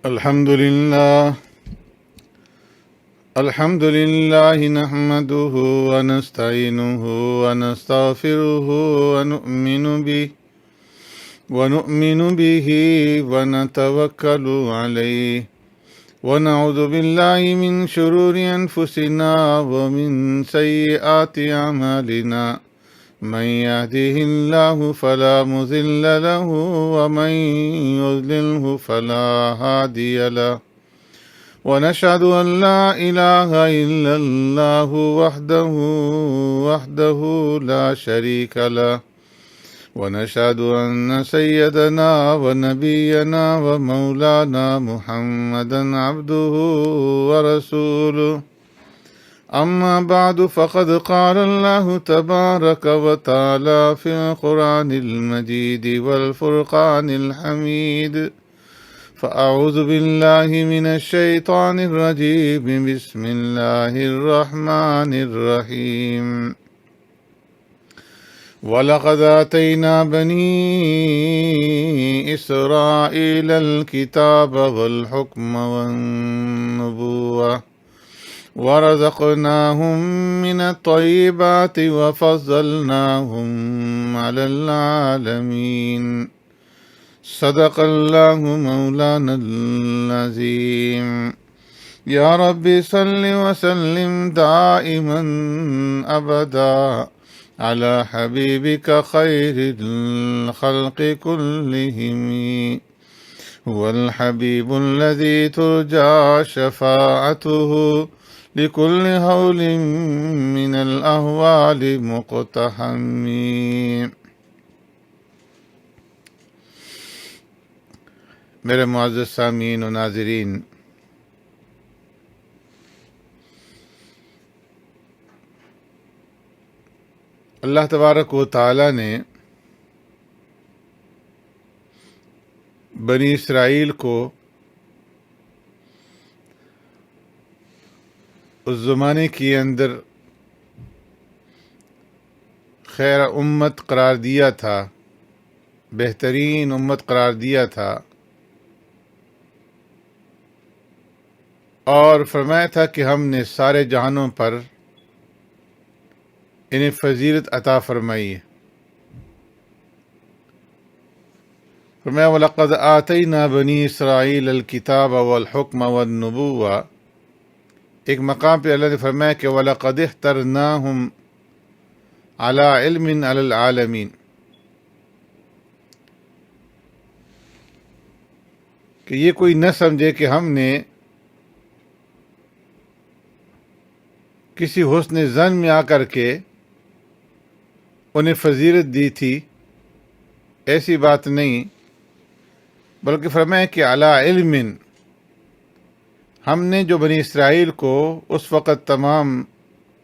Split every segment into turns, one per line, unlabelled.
الحمد لله نحمده ونستعينه ونستغفره ونؤمن به ونتوكل عليه ونعوذ بالله من شرور أنفسنا ومن سيئات أعمالنا من يهده الله فلا مضل له ومن يضلله فلا هادي له ونشهد أن لا إله إلا الله وحده لا شريك له ونشهد أن سيدنا ونبينا ومولانا محمدا عبده ورسوله أما بعد فقد قال الله تبارك وتعالى في القرآن المجيد والفرقان الحميد فأعوذ بالله من الشيطان الرجيم بسم الله الرحمن الرحيم وَلَقَدْ آتَيْنَا بَنِي إِسْرَائِيلَ الْكِتَابَ وَالْحُكْمَ وَالنُّبُوَّةَ وَرَزَقْنَاهُم مِّنَ الطَّيِّبَاتِ وَفَضَّلْنَاهُمْ عَلَى الْعَالَمِينَ صدق الله مولانا العظيم يا رب صل وسلم دائما أبدا على حبيبك خير الخلق كلهم هو الحبيب الذي ترجى شفاعته لكل هول من الأهوال مقتحم. میرے معزز سامعین و ناظرین، اللہ تبارک و تعالی نے بنی اسرائیل کو اس زمانے کے اندر خیر امت قرار دیا تھا، بہترین امت قرار دیا تھا، اور فرمایا تھا کہ ہم نے سارے جہانوں پر انہیں فضیلت عطا فرمائی ہے۔ فرمایا وَلَقَدْ آتَيْنَا بَنِي إِسْرَائِيلَ الْكِتَابَ وَالْحُكْمَ وَالنُّبُوَّةَ، ایک مقام پہ اللہ نے فرمایا کہ وَلَقَدِ اخْتَرْنَاهُمْ عَلَىٰ عِلْمٍ عَلَى الْعَالَمِينَ، کہ یہ کوئی نہ سمجھے کہ ہم نے کسی حسن ظن میں آ کر کے انہیں فضیلت دی تھی، ایسی بات نہیں، بلکہ فرمایا کہ علی علم، ہم نے جو بنی اسرائیل کو اس وقت تمام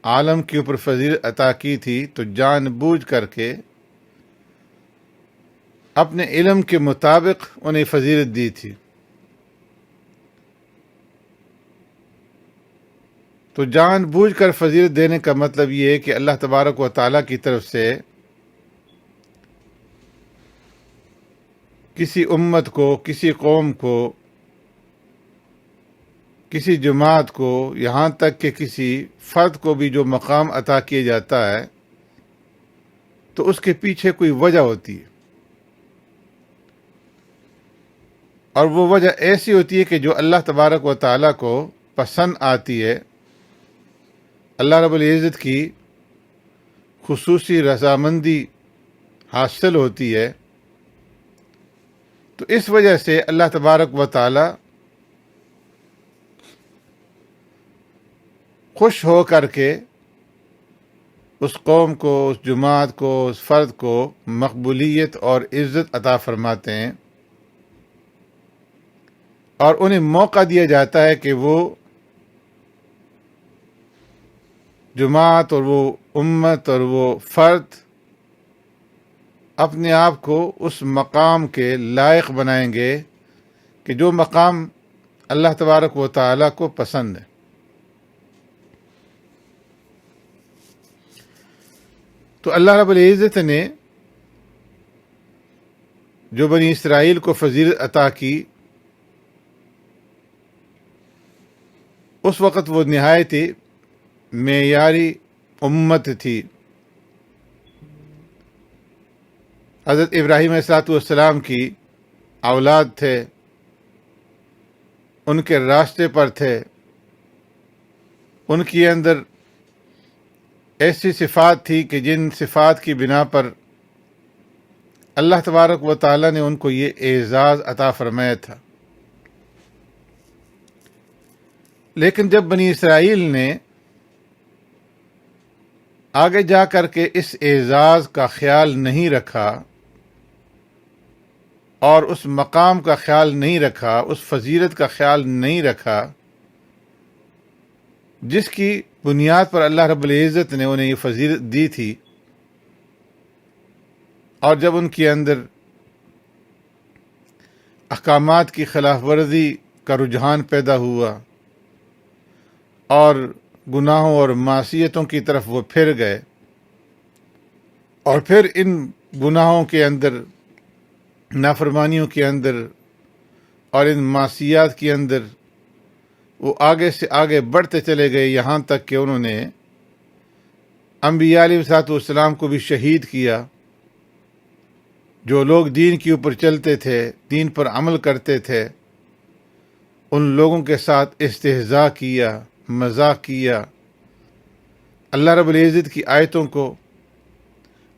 عالم کے اوپر فضیلت عطا کی تھی تو جان بوجھ کر کے اپنے علم کے مطابق انہیں فضیلت دی تھی۔ تو جان بوجھ کر فضیلت دینے کا مطلب یہ ہے کہ اللہ تبارک و تعالیٰ کی طرف سے کسی امت کو، کسی قوم کو، کسی جماعت کو، یہاں تک کہ کسی فرد کو بھی جو مقام عطا کیا جاتا ہے تو اس کے پیچھے کوئی وجہ ہوتی ہے، اور وہ وجہ ایسی ہوتی ہے کہ جو اللہ تبارک و تعالیٰ کو پسند آتی ہے، اللہ رب العزت کی خصوصی رضامندی حاصل ہوتی ہے۔ تو اس وجہ سے اللہ تبارک و تعالی خوش ہو کر کے اس قوم کو، اس جماعت کو، اس فرد کو مقبولیت اور عزت عطا فرماتے ہیں، اور انہیں موقع دیا جاتا ہے کہ وہ جماعت اور وہ امت اور وہ فرد اپنے آپ کو اس مقام کے لائق بنائیں گے کہ جو مقام اللہ تبارک و تعالیٰ کو پسند ہے۔ تو اللہ رب العزت نے جو بنی اسرائیل کو فضیلت عطا کی اس وقت وہ نہایت ہی معیاری امت تھی۔ حضرت ابراہیم علیہ السلام کی اولاد تھے، ان کے راستے پر تھے، ان کے اندر ایسی صفات تھی کہ جن صفات کی بنا پر اللہ تبارک و تعالیٰ نے ان کو یہ اعزاز عطا فرمایا تھا۔ لیکن جب بنی اسرائیل نے آگے جا کر کے اس اعزاز کا خیال نہیں رکھا اور اس مقام کا خیال نہیں رکھا، اس فضیلت کا خیال نہیں رکھا جس کی بنیاد پر اللہ رب العزت نے انہیں یہ فضیلت دی تھی، اور جب ان کے اندر احکامات کی خلاف ورزی کا رجحان پیدا ہوا اور گناہوں اور معصیتوں کی طرف وہ پھر گئے، اور پھر ان گناہوں کے اندر، نافرمانیوں کے اندر اور ان معصیات کے اندر وہ آگے سے آگے بڑھتے چلے گئے، یہاں تک کہ انہوں نے انبیاء علیہ السلام کو بھی شہید کیا۔ جو لوگ دین کے اوپر چلتے تھے، دین پر عمل کرتے تھے، ان لوگوں کے ساتھ استہزاء کیا، مذاق کیا، اللہ رب العزت کی آیتوں کو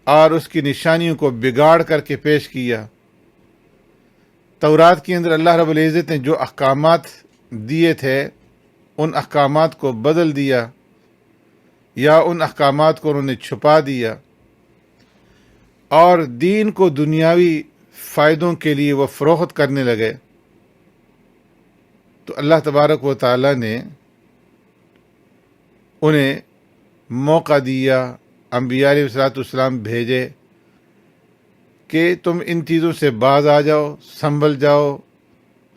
اور اس کی نشانیوں کو بگاڑ کر کے پیش کیا۔ تورات کے اندر اللہ رب العزت نے جو احکامات دیے تھے، ان احکامات کو بدل دیا یا ان احکامات کو انہوں نے چھپا دیا، اور دین کو دنیاوی فائدوں کے لیے وہ فروخت کرنے لگے۔ تو اللہ تبارک و تعالیٰ نے انہیں موقع دیا، انبیاء علیہ السلام بھیجے کہ تم ان چیزوں سے باز آ جاؤ، سنبھل جاؤ،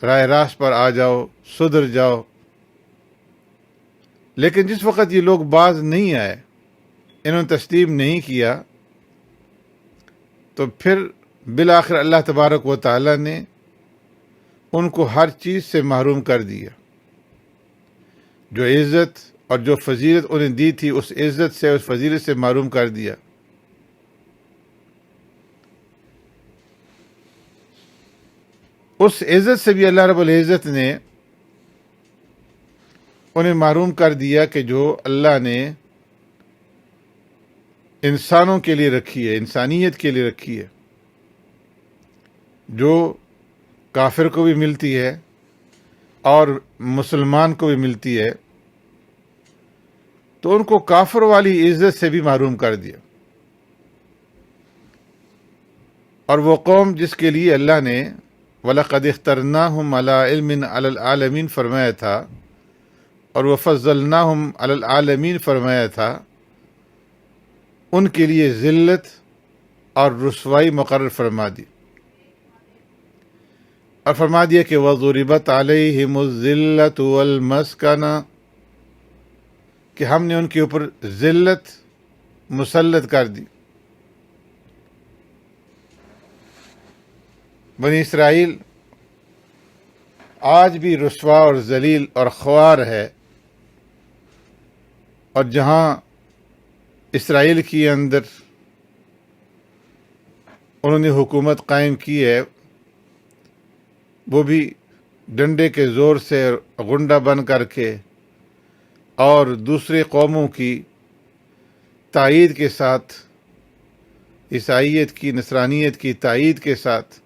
راہ راست پر آ جاؤ، سدھر جاؤ۔ لیکن جس وقت یہ لوگ باز نہیں آئے، انہوں نے تسلیم نہیں کیا، تو پھر بالآخر اللہ تبارک و تعالیٰ نے ان کو ہر چیز سے محروم کر دیا۔ جو عزت اور جو فضیلت انہیں دی تھی، اس عزت سے، اس فضیلت سے محروم کر دیا۔ اس عزت سے بھی اللہ رب العزت نے انہیں محروم کر دیا کہ جو اللہ نے انسانوں کے لیے رکھی ہے، انسانیت کے لیے رکھی ہے، جو کافر کو بھی ملتی ہے اور مسلمان کو بھی ملتی ہے، تو ان کو کافر والی عزت سے بھی محروم کر دیا۔ اور وہ قوم جس کے لیے اللہ نے وَلَقَدِ اخْتَرْنَاهُمْ عَلَىٰ عِلْمٍ عَلَى الْعَالَمِينَ فرمایا تھا، اور وَفَضَّلْنَاهُمْ عَلَى الْعَالَمِينَ فرمایا تھا، ان کے لیے ذلت اور رسوائی مقرر فرما دی، اور فرما دیا کہ وَضُرِبَتْ عَلَيْهِمُ الذِّلَّةُ وَالْمَسْكَنَةُ، کہ ہم نے ان کے اوپر ذلت مسلط کر دی۔ بنی اسرائیل آج بھی رسوا اور ذلیل اور خوار ہے، اور جہاں اسرائیل کے اندر انہوں نے حکومت قائم کی ہے، وہ بھی ڈنڈے کے زور سے غنڈہ بن کر کے اور دوسرے قوموں کی تائید کے ساتھ، عیسائیت کی، نصرانیت کی تائید کے ساتھ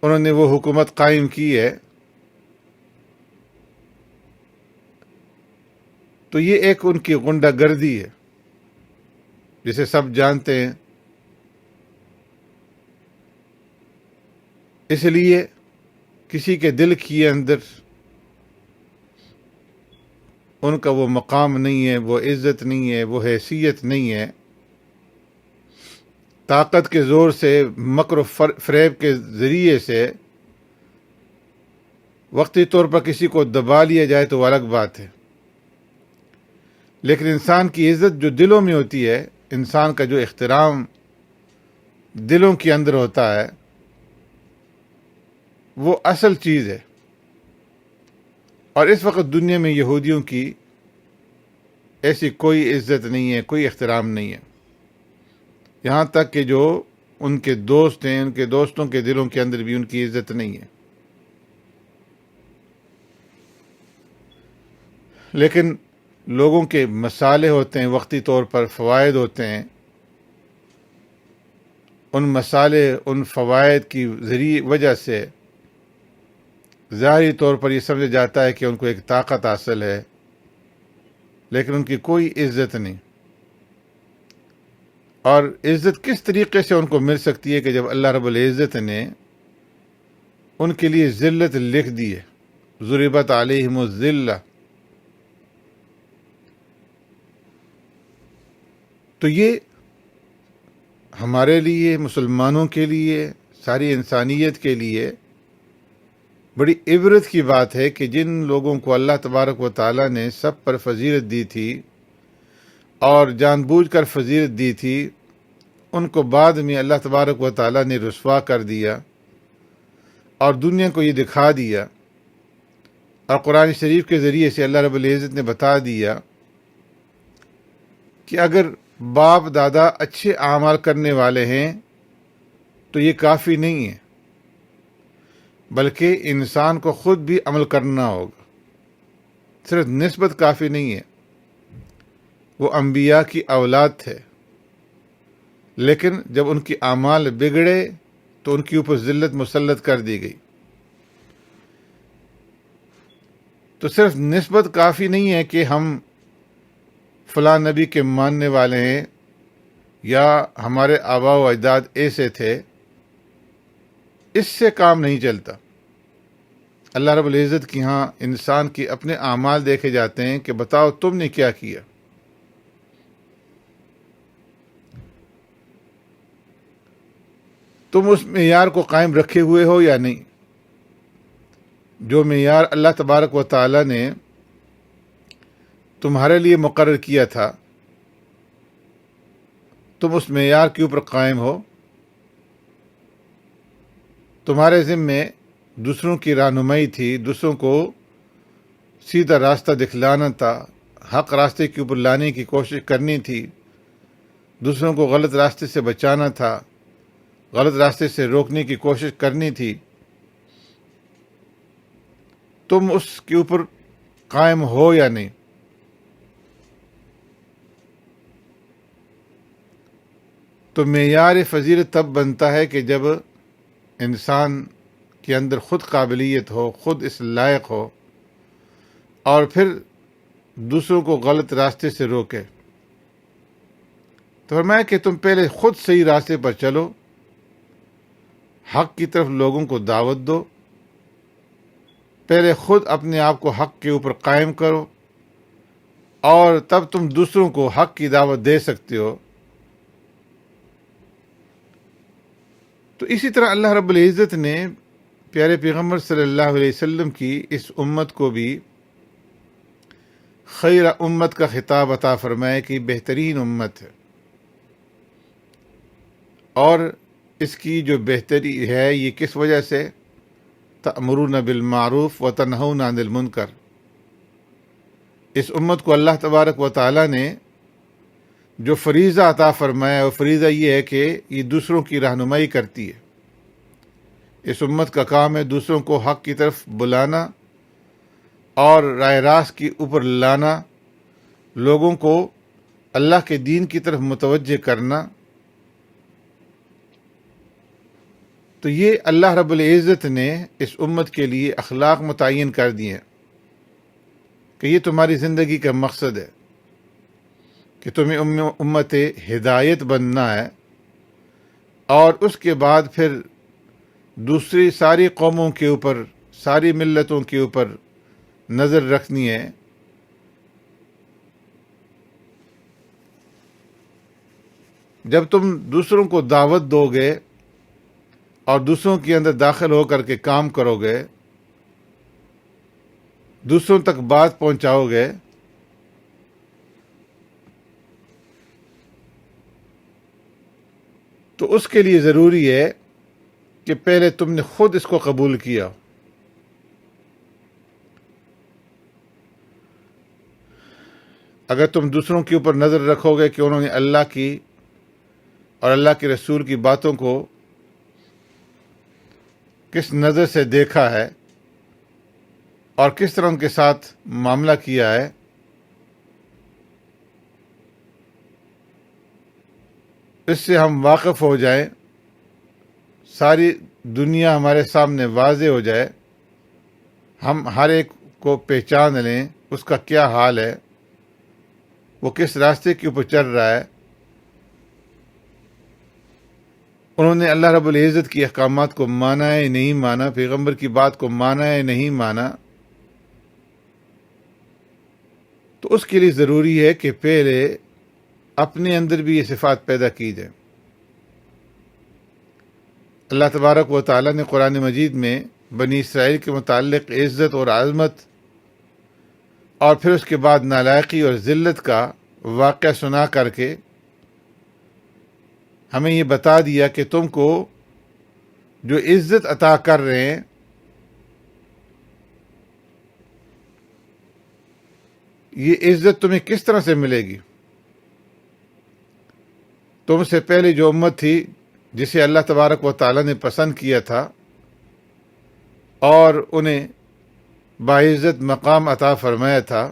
انہوں نے وہ حکومت قائم کی ہے۔ تو یہ ایک ان کی غنڈہ گردی ہے جسے سب جانتے ہیں۔ اس لیے کسی کے دل کے اندر ان کا وہ مقام نہیں ہے، وہ عزت نہیں ہے، وہ حیثیت نہیں ہے۔ طاقت کے زور سے، مکر و فریب کے ذریعے سے وقتی طور پر کسی کو دبا لیا جائے تو وہ الگ بات ہے، لیکن انسان کی عزت جو دلوں میں ہوتی ہے، انسان کا جو احترام دلوں کے اندر ہوتا ہے، وہ اصل چیز ہے۔ اور اس وقت دنیا میں یہودیوں کی ایسی کوئی عزت نہیں ہے، کوئی احترام نہیں ہے، یہاں تک کہ جو ان کے دوست ہیں، ان کے دوستوں کے دلوں کے اندر بھی ان کی عزت نہیں ہے۔ لیکن لوگوں کے مسالے ہوتے ہیں، وقتی طور پر فوائد ہوتے ہیں، ان مسالے، ان فوائد کی وجہ سے ظاہری طور پر یہ سمجھا جاتا ہے کہ ان کو ایک طاقت حاصل ہے، لیکن ان کی کوئی عزت نہیں۔ اور عزت کس طریقے سے ان کو مل سکتی ہے کہ جب اللہ رب العزت نے ان کے لیے ذلت لکھ دی ہے، ضربت علیہم الذلہ۔ تو یہ ہمارے لیے، مسلمانوں کے لیے، ساری انسانیت کے لیے بڑی عبرت کی بات ہے کہ جن لوگوں کو اللہ تبارک و تعالیٰ نے سب پر فضیلت دی تھی اور جان بوجھ کر فضیلت دی تھی، ان کو بعد میں اللہ تبارک و تعالیٰ نے رسوا کر دیا اور دنیا کو یہ دکھا دیا، اور قرآن شریف کے ذریعے سے اللہ رب العزت نے بتا دیا کہ اگر باپ دادا اچھے اعمال کرنے والے ہیں تو یہ کافی نہیں ہے، بلکہ انسان کو خود بھی عمل کرنا ہوگا۔ صرف نسبت کافی نہیں ہے۔ وہ انبیاء کی اولاد تھے، لیکن جب ان کی اعمال بگڑے تو ان کے اوپر ذلت مسلط کر دی گئی۔ تو صرف نسبت کافی نہیں ہے کہ ہم فلاں نبی کے ماننے والے ہیں یا ہمارے آباء و اجداد ایسے تھے، اس سے کام نہیں چلتا۔ اللہ رب العزت کی ہاں انسان کے اپنے اعمال دیکھے جاتے ہیں کہ بتاؤ تم نے کیا کیا۔ تم اس معیار کو قائم رکھے ہوئے ہو یا نہیں، جو معیار اللہ تبارک و تعالیٰ نے تمہارے لیے مقرر کیا تھا، تم اس معیار کے اوپر قائم ہو۔ تمہارے ذمے دوسروں کی رہنمائی تھی، دوسروں کو سیدھا راستہ دکھلانا تھا، حق راستے کے اوپر لانے کی کوشش کرنی تھی، دوسروں کو غلط راستے سے بچانا تھا، غلط راستے سے روکنے کی کوشش کرنی تھی۔ تم اس کے اوپر قائم ہو یا نہیں؟ تو معیار فضیلت تب بنتا ہے کہ جب انسان کے اندر خود قابلیت ہو، خود اس لائق ہو، اور پھر دوسروں کو غلط راستے سے روکے۔ تو فرمایا کہ تم پہلے خود صحیح راستے پر چلو، حق کی طرف لوگوں کو دعوت دو، پہلے خود اپنے آپ کو حق کے اوپر قائم کرو، اور تب تم دوسروں کو حق کی دعوت دے سکتے ہو۔ تو اسی طرح اللہ رب العزت نے پیارے پیغمبر صلی اللہ علیہ وسلم کی اس امت کو بھی خیر امت کا خطاب عطا فرمایا کہ بہترین امت ہے، اور اس کی جو بہتری ہے یہ کس وجہ سے؟ تأمرون بالمعروف وتنہون عن المنکر۔ اس امت کو اللہ تبارک و تعالیٰ نے جو فریضہ عطا فرمایا، وہ فریضہ یہ ہے کہ یہ دوسروں کی رہنمائی کرتی ہے۔ اس امت کا کام ہے دوسروں کو حق کی طرف بلانا اور راہ راست کے اوپر لانا، لوگوں کو اللہ کے دین کی طرف متوجہ کرنا۔ تو یہ اللہ رب العزت نے اس امت کے لیے اخلاق متعین کر دیے ہیں کہ یہ تمہاری زندگی کا مقصد ہے کہ تمہیں امت ہدایت بننا ہے، اور اس کے بعد پھر دوسری ساری قوموں کے اوپر، ساری ملتوں کے اوپر نظر رکھنی ہے۔ جب تم دوسروں کو دعوت دو گے اور دوسروں کے اندر داخل ہو کر کے کام کرو گے، دوسروں تک بات پہنچاؤ گے، تو اس کے لیے ضروری ہے کہ پہلے تم نے خود اس کو قبول کیا۔ اگر تم دوسروں کے اوپر نظر رکھو گے کہ انہوں نے اللہ کی اور اللہ کے رسول کی باتوں کو کس نظر سے دیکھا ہے اور کس طرح ان کے ساتھ معاملہ کیا ہے، اس سے ہم واقف ہو جائیں، ساری دنیا ہمارے سامنے واضح ہو جائے، ہم ہر ایک کو پہچان لیں اس کا کیا حال ہے، وہ کس راستے کے اوپر چل رہا ہے، انہوں نے اللہ رب العزت کی احکامات کو مانا ہے نہیں مانا، پیغمبر کی بات کو مانا ہے نہیں مانا، تو اس کے لیے ضروری ہے کہ پہلے اپنے اندر بھی یہ صفات پیدا کی جائیں۔ اللہ تبارک و تعالیٰ نے قرآن مجید میں بنی اسرائیل کے متعلق عزت اور عظمت اور پھر اس کے بعد نالائقی اور ذلت کا واقعہ سنا کر کے ہمیں یہ بتا دیا کہ تم کو جو عزت عطا کر رہے ہیں یہ عزت تمہیں کس طرح سے ملے گی۔ تم سے پہلے جو امت تھی جسے اللہ تبارک و تعالیٰ نے پسند کیا تھا اور انہیں باعزت مقام عطا فرمایا تھا،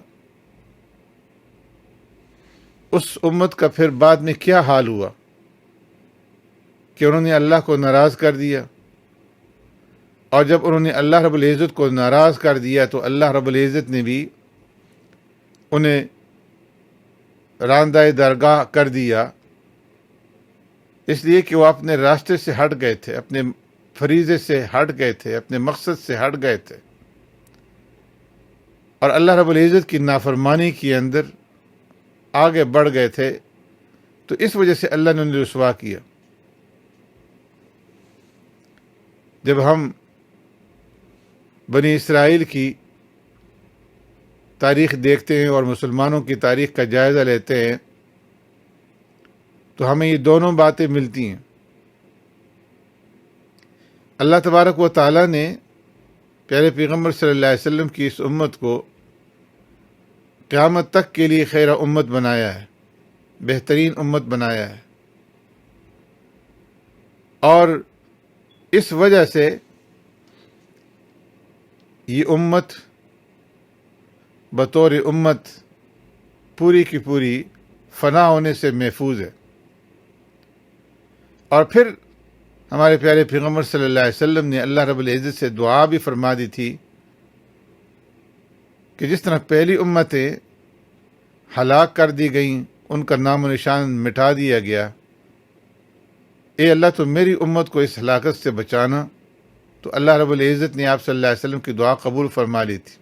اس امت کا پھر بعد میں کیا حال ہوا کہ انہوں نے اللہ کو ناراض کر دیا، اور جب انہوں نے اللہ رب العزت کو ناراض کر دیا تو اللہ رب العزت نے بھی انہیں راندہ درگاہ کر دیا، اس لیے کہ وہ اپنے راستے سے ہٹ گئے تھے، اپنے فریضے سے ہٹ گئے تھے، اپنے مقصد سے ہٹ گئے تھے اور اللہ رب العزت کی نافرمانی کے اندر آگے بڑھ گئے تھے، تو اس وجہ سے اللہ نے انہیں رسوا کیا۔ جب ہم بنی اسرائیل کی تاریخ دیکھتے ہیں اور مسلمانوں کی تاریخ کا جائزہ لیتے ہیں تو ہمیں یہ دونوں باتیں ملتی ہیں۔ اللہ تبارک و تعالیٰ نے پیارے پیغمبر صلی اللہ علیہ وسلم کی اس امت کو قیامت تک کے لیے خیر امت بنایا ہے، بہترین امت بنایا ہے، اور اس وجہ سے یہ امت بطور امت پوری کی پوری فنا ہونے سے محفوظ ہے۔ اور پھر ہمارے پیارے پیغمبر صلی اللہ علیہ وسلم نے اللہ رب العزت سے دعا بھی فرما دی تھی کہ جس طرح پہلی امتیں ہلاک کر دی گئیں، ان کا نام و نشان مٹا دیا گیا، اے اللہ تو میری امت کو اس ہلاکت سے بچانا، تو اللہ رب العزت نے آپ صلی اللہ علیہ وسلم کی دعا قبول فرما لی تھی۔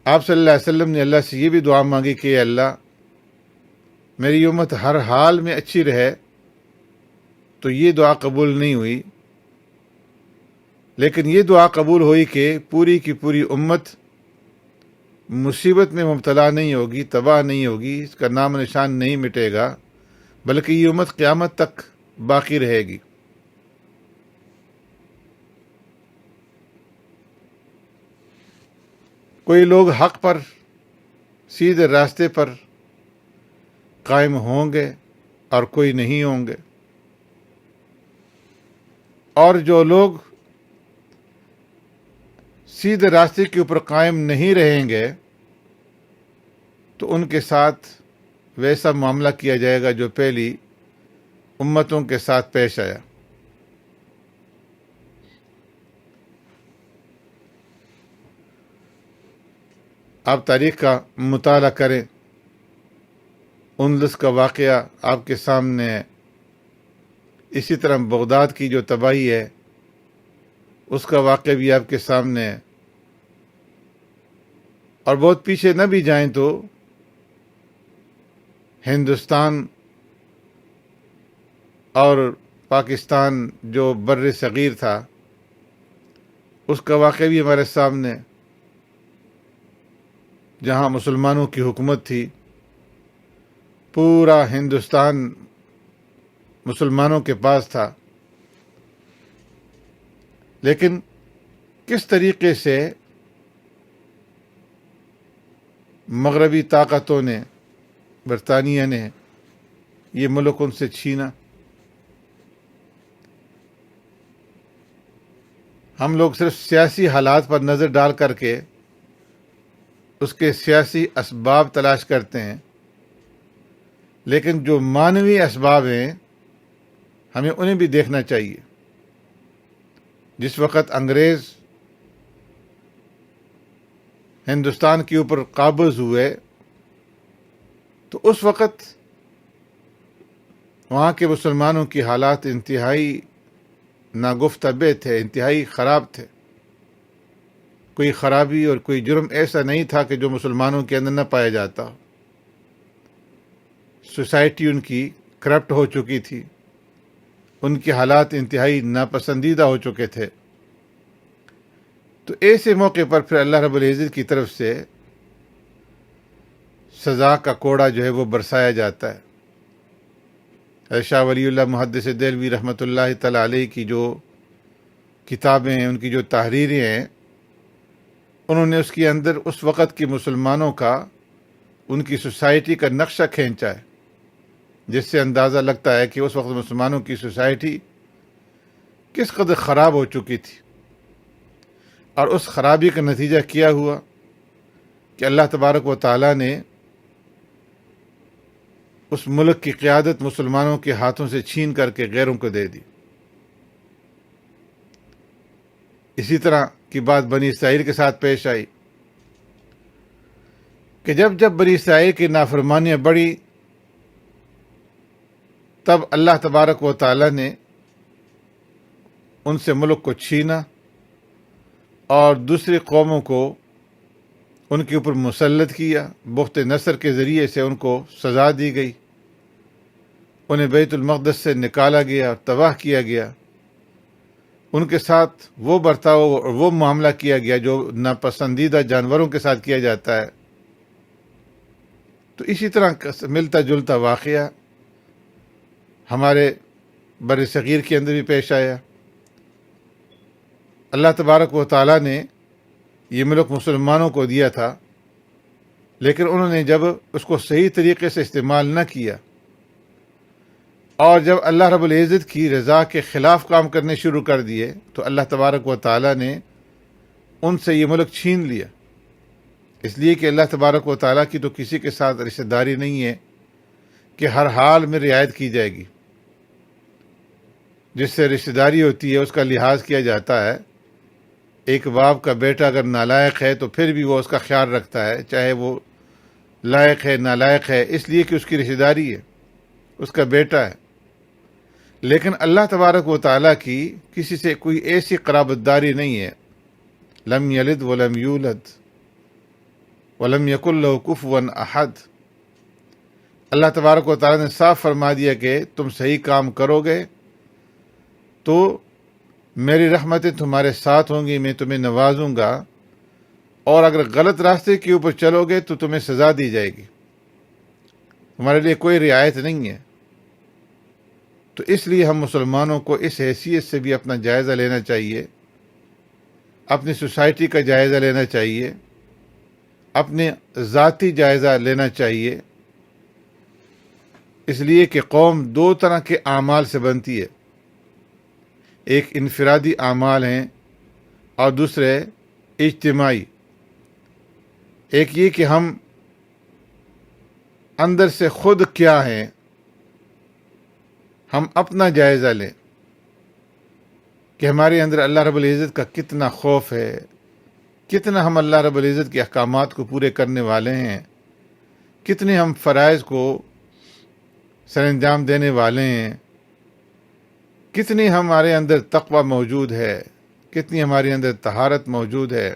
آپ صلی اللہ علیہ وسلم نے اللہ سے یہ بھی دعا مانگی کہ اے اللہ میری امت ہر حال میں اچھی رہے، تو یہ دعا قبول نہیں ہوئی، لیکن یہ دعا قبول ہوئی کہ پوری کی پوری امت مصیبت میں مبتلا نہیں ہوگی، تباہ نہیں ہوگی، اس کا نام و نشان نہیں مٹے گا، بلکہ یہ امت قیامت تک باقی رہے گی۔ کوئی لوگ حق پر، سیدھے راستے پر قائم ہوں گے اور کوئی نہیں ہوں گے، اور جو لوگ سیدھے راستے کے اوپر قائم نہیں رہیں گے تو ان کے ساتھ ویسا معاملہ کیا جائے گا جو پہلی امتوں کے ساتھ پیش آیا۔ آپ تاریخ کا مطالعہ کریں، اندلس کا واقعہ آپ کے سامنے ہے، اسی طرح بغداد کی جو تباہی ہے اس کا واقعہ بھی آپ کے سامنے ہے، اور بہت پیچھے نہ بھی جائیں تو ہندوستان اور پاکستان جو بر صغیر تھا اس کا واقعہ بھی ہمارے سامنے ہے، جہاں مسلمانوں کی حکومت تھی، پورا ہندوستان مسلمانوں کے پاس تھا، لیکن کس طریقے سے مغربی طاقتوں نے، برطانیہ نے یہ ملک ان سے چھینا۔ ہم لوگ صرف سیاسی حالات پر نظر ڈال کر کے اس کے سیاسی اسباب تلاش کرتے ہیں، لیکن جو معنوی اسباب ہیں ہمیں انہیں بھی دیکھنا چاہیے۔ جس وقت انگریز ہندوستان کے اوپر قابض ہوئے تو اس وقت وہاں کے مسلمانوں کی حالات انتہائی ناگفتہ تھے، انتہائی خراب تھے۔ کوئی خرابی اور کوئی جرم ایسا نہیں تھا کہ جو مسلمانوں کے اندر نہ پایا جاتا۔ سوسائٹی ان کی کرپٹ ہو چکی تھی، ان کے حالات انتہائی ناپسندیدہ ہو چکے تھے۔ تو ایسے موقع پر پھر اللہ رب العزت کی طرف سے سزا کا کوڑا جو ہے وہ برسایا جاتا ہے۔ شاہ ولی اللہ محدث دہلوی رحمۃ اللہ تعالی علیہ کی جو کتابیں ہیں، ان کی جو تحریریں ہیں، انہوں نے اس کے اندر اس وقت کے مسلمانوں کا، ان کی سوسائٹی کا نقشہ کھینچا ہے، جس سے اندازہ لگتا ہے کہ اس وقت مسلمانوں کی سوسائٹی کس قدر خراب ہو چکی تھی، اور اس خرابی کا نتیجہ کیا ہوا کہ اللہ تبارک و تعالیٰ نے اس ملک کی قیادت مسلمانوں کے ہاتھوں سے چھین کر کے غیروں کو دے دی۔ اسی طرح کی بات بنی اسرائیل کے ساتھ پیش آئی کہ جب بنی اسرائیل کی نافرمانیاں بڑھی، تب اللہ تبارک و تعالیٰ نے ان سے ملک کو چھینا اور دوسری قوموں کو ان کے اوپر مسلط کیا۔ بخت نصر کے ذریعے سے ان کو سزا دی گئی، انہیں بیت المقدس سے نکالا گیا اور تباہ کیا گیا، ان کے ساتھ وہ برتاؤ اور وہ معاملہ کیا گیا جو ناپسندیدہ جانوروں کے ساتھ کیا جاتا ہے۔ تو اسی طرح ملتا جلتا واقعہ ہمارے بر صغیر کے اندر بھی پیش آیا۔ اللہ تبارک و تعالیٰ نے یہ ملک مسلمانوں کو دیا تھا، لیکن انہوں نے جب اس کو صحیح طریقے سے استعمال نہ کیا اور جب اللہ رب العزت کی رضا کے خلاف کام کرنے شروع کر دیے تو اللہ تبارک و تعالیٰ نے ان سے یہ ملک چھین لیا۔ اس لیے کہ اللہ تبارک و تعالیٰ کی تو کسی کے ساتھ رشتہ داری نہیں ہے کہ ہر حال میں رعایت کی جائے گی۔ جس سے رشتہ داری ہوتی ہے اس کا لحاظ کیا جاتا ہے۔ ایک باپ کا بیٹا اگر نالائق ہے تو پھر بھی وہ اس کا خیال رکھتا ہے، چاہے وہ لائق ہے نالائق ہے، اس لیے کہ اس کی رشتہ داری ہے، اس کا بیٹا ہے۔ لیکن اللہ تبارک و تعالیٰ کی کسی سے کوئی ایسی قرابت داری نہیں ہے۔ لم یلد ولم یولد ولم یکن لہ کفوا احد۔ اللہ تبارک و تعالیٰ نے صاف فرما دیا کہ تم صحیح کام کرو گے تو میری رحمتیں تمہارے ساتھ ہوں گی، میں تمہیں نوازوں گا، اور اگر غلط راستے کے اوپر چلو گے تو تمہیں سزا دی جائے گی، تمہارے لیے کوئی رعایت نہیں ہے۔ تو اس لیے ہم مسلمانوں کو اس حیثیت سے بھی اپنا جائزہ لینا چاہیے، اپنی سوسائٹی کا جائزہ لینا چاہیے، اپنے ذاتی جائزہ لینا چاہیے، اس لیے کہ قوم دو طرح کے اعمال سے بنتی ہے، ایک انفرادی اعمال ہیں اور دوسرے اجتماعی۔ ایک یہ کہ ہم اندر سے خود کیا ہیں، ہم اپنا جائزہ لیں کہ ہمارے اندر اللہ رب العزت کا کتنا خوف ہے، کتنا ہم اللہ رب العزت کے احکامات کو پورے کرنے والے ہیں، کتنے ہم فرائض کو سر انجام دینے والے ہیں، کتنی ہمارے اندر تقوی موجود ہے، کتنی ہمارے اندر طہارت موجود ہے،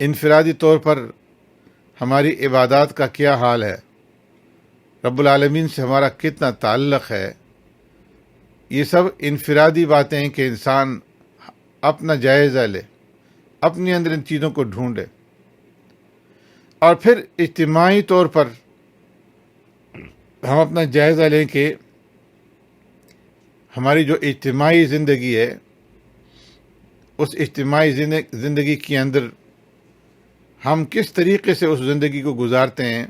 انفرادی طور پر ہماری عبادات کا کیا حال ہے، رب العالمین سے ہمارا کتنا تعلق ہے۔ یہ سب انفرادی باتیں ہیں کہ انسان اپنا جائزہ لے، اپنے اندر ان چیزوں کو ڈھونڈے، اور پھر اجتماعی طور پر ہم اپنا جائزہ لیں کہ ہماری جو اجتماعی زندگی ہے، اس اجتماعی زندگی کے اندر ہم کس طریقے سے اس زندگی کو گزارتے ہیں،